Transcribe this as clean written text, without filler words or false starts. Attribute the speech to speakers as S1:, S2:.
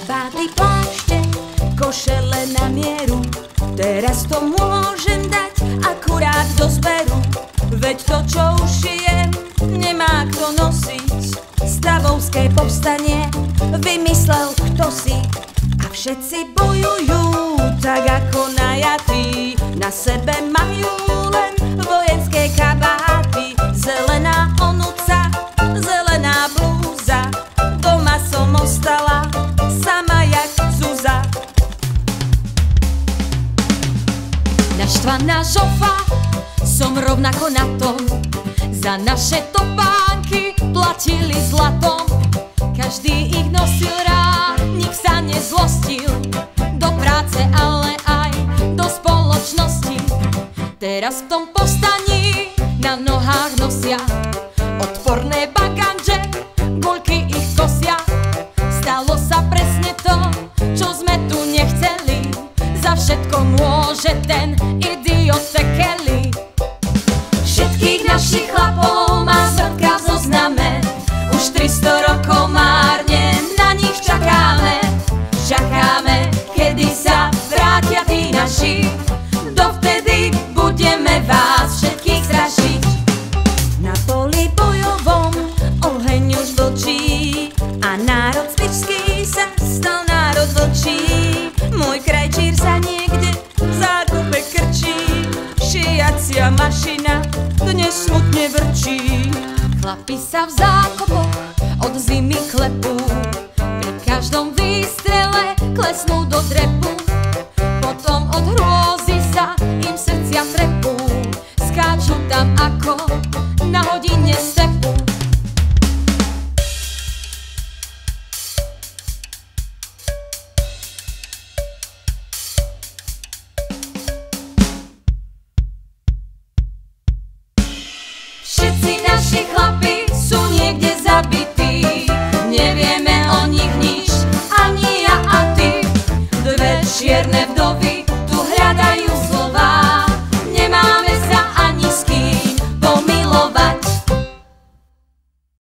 S1: Kabáty, plášte, košele na mieru. Teraz to môžem dať akurát do zberu. Veď to, čo už šijem, nemá kto nosiť. Stavovské povstanie vymyslel kto si. A všetci bojujú tak ako najatí. Na sebe majú len vojenské kabáty. Zelená onuca, zelená blúza. Doma som ostala sama jak Zuza. Naštvaná žofa, som rovnako na tom. Za naše topánky platili zlatom. Každý ich nosil rád, nik sa nezlostil. Do práce, ale aj do spoločnosti. Teraz v tom povstaní na nohách nosia odporné baganže, guľky ich kosia. Stalo sa presne to, čo sme tu nechceli. Za všetko môže ten idiot Tekeli. Všetkých našich chlapov má smrtka v zozname. Už 300 rokov márne na nich čakáme. Čakáme, kedy sa vrátia tí naši. Dovtedy budeme vás všetkých strašiť. Na poli bojovom oheň už vlčí a národ spišský sa stal národ vlčí. Môj krajčír sa niekde v zákope krčí. Šijacia mašina dnes smutne vrčí. Chlapi sa v zákopoch od zimy klepú. Pri každom výstrele klesnú do drepu. Potom od hrôzy sa im srdcia trepú. Skáču tam ako